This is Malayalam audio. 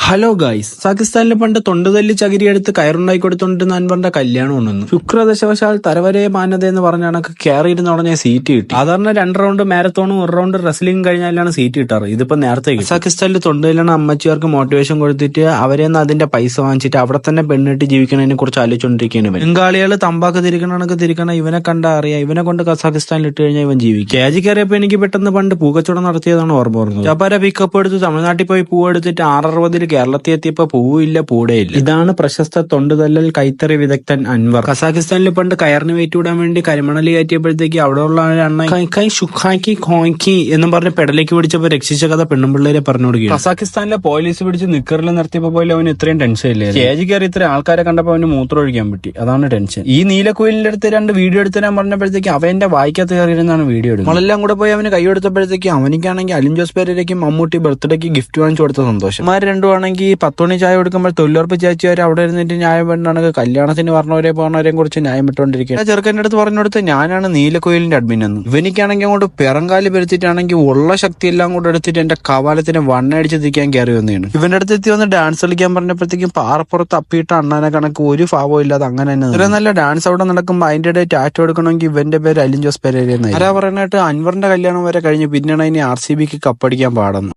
ഹലോ ഗൈസ്, പാകിസ്ഥാനിൽ പണ്ട് തൊണ്ടുതല്ലി ചകിരിയെടുത്ത് കയറുണ്ടായി കൊടുത്തോണ്ടിരുന്ന അൻവറിന്റെ കല്യാണം ഉണ്ടെന്ന്. ശുക്രദശവശാൽ തരവരെ മാന്യത എന്ന് പറഞ്ഞ കണക്ക് കയറിയിരുന്ന ഉടനെ സീറ്റ് കിട്ടി. സാധാരണ 2 റൗണ്ട് മാരത്തോണും 1 റൗണ്ട് റെസ്ലിംഗ് കഴിഞ്ഞാലാണ് സീറ്റ് കിട്ടാറ്. ഇതിപ്പോ നേരത്തെ പാകിസ്ഥാനിൽ തൊണ്ടുതല്ലാണ് അമ്മച്ചിമാർക്ക് മോട്ടിവേഷൻ കൊടുത്തിട്ട് അവരെ അതിന്റെ പൈസ വാങ്ങിച്ചിട്ട് അവിടെ തന്നെ പെണ്ണിട്ട് ജീവിക്കണതിനെ കുറിച്ച് ആലോചിച്ചുകൊണ്ടിരിക്കുകയാണ്. ബംഗാളികൾ തമ്പാക്ക് തിരിക്കണക്ക് തിരിക്കണം, ഇവനെ കണ്ടാ അറിയാം, ഇവനെ കൊണ്ട് കസാഖിസ്ഥാനിൽ ഇട്ട് കഴിഞ്ഞാൽ ഇവൻ ജീവിക്കും. കേജി കയറിയപ്പോ എനിക്ക് പെട്ടെന്ന് പണ്ട് പൂക്കച്ചവടം നടത്തിയതാണ് ഓർമ്മ പറഞ്ഞത്. ചപ്പാര പിക്കപ്പ് എടുത്ത് തമിഴ്നാട്ടിൽ പോയി പൂ എടുത്തിട്ട് 660 കേരളത്തിൽ എത്തിയപ്പോ പൂവില്ല പൂടയില്ല. ഇതാണ് പ്രശസ്ത തൊണ്ടുതല്ലൽ കൈത്തറി വിദഗ്ധൻ അൻവർ. കസാഖിസ്ഥാനിൽ പണ്ട് കയറിന് വെയിറ്റ് വിടാൻ വേണ്ടി കരിമണലി കയറ്റിയപ്പോഴത്തേക്ക് അവിടെ ഉള്ള എന്നും പറഞ്ഞ് പെടലേക്ക് പിടിച്ചപ്പോ രക്ഷിച്ച കഥ പെണ്ണുമ്പിള്ളേരെ പറഞ്ഞു കൊടുക്കുക. കസാഖിസ്ഥാനിലെ പോലീസ് പിടിച്ച് നിക്കറിൽ നിർത്തിയപ്പോ പോലും അവന് ഇത്രയും ടെൻഷൻ ഇല്ലേ. സ്റ്റേജ് കയറി ഇത്ര ആൾക്കാരെ കണ്ടപ്പോ അവന് മൂത്രം ഒഴിക്കാൻ പറ്റി. അതാണ് ടെൻഷൻ. ഈ നീലക്കുയിലിന്റെ അടുത്ത് 2 വീഡിയോ എടുത്തരാൻ പറഞ്ഞപ്പോഴത്തേക്ക് അവന്റെ വായിക്കകത്ത് കയറിയിരുന്നാണ് വീഡിയോ എടുക്കുന്നത്. നമ്മളെല്ലാം കൂടെ പോയി അവന് കൈ കൊടുത്തപ്പോഴത്തേക്ക് അവനിക്കാണെങ്കിൽ അലിൻ ജോസ് പേരേക്കും മമ്മൂട്ടി ബർത്ത്ഡേക്ക് ഗിഫ്റ്റ് വാങ്ങിച്ചു കൊടുത്ത സന്തോഷം. രണ്ടും ആണെങ്കിൽ 10 മണി ചായ കൊടുക്കുമ്പോൾ തൊഴിലുറപ്പ് ചേച്ചിവരെ അവിടെ ഇരുന്നിട്ട് ന്യായം വേണ്ടാണ് കല്യാണത്തിന് പറഞ്ഞവരെ പോണവരെയും കുറിച്ച് ന്യായം വിട്ടുകൊണ്ടിരിക്കുക. ചെറുക്കൻ്റെ അടുത്ത് പറഞ്ഞു കൊടുത്ത് ഞാനാണ് നീലക്കോയിലിന്റെ അഡ്മിൻ എന്ന്. ഇവനിക്കാണെങ്കിൽ അങ്ങോട്ട് പിറങ്കാലി പെരുത്തിട്ടാണെങ്കിൽ ഉള്ള ശക്തി എല്ലാം കൂടെ എടുത്തിട്ട് എന്റെ കവാലത്തിന് വണ്ണയടിച്ച് തിരിക്കാൻ കയറി വന്നതാണ്. ഇവന്റെ അടുത്ത് എത്തി വന്ന് ഡാൻസ് കളിക്കാൻ പറഞ്ഞപ്പോഴത്തേക്കും പാറപ്പുറത്ത് അപ്പിയിട്ട അണ്ണാനെ കണക്ക് ഒരു ഭാവം ഇല്ലാതെ അങ്ങനെ തന്നെ ഇത്ര നല്ല ഡാൻസ് അവിടെ നടക്കുമ്പോൾ അതിന്റെ ഇടയിൽ ടാറ്റ കൊടുക്കണമെങ്കിൽ ഇവന്റെ പേര് അലിൻ ജോസ് പെരേര എന്നായി. ആരാ പറയാനായിട്ട് അൻവറിന്റെ കല്യാണം വരെ കഴിഞ്ഞ് പിന്നെയാണ് ഇനി RCBക്ക് കപ്പടിക്കാൻ പാടുന്നു.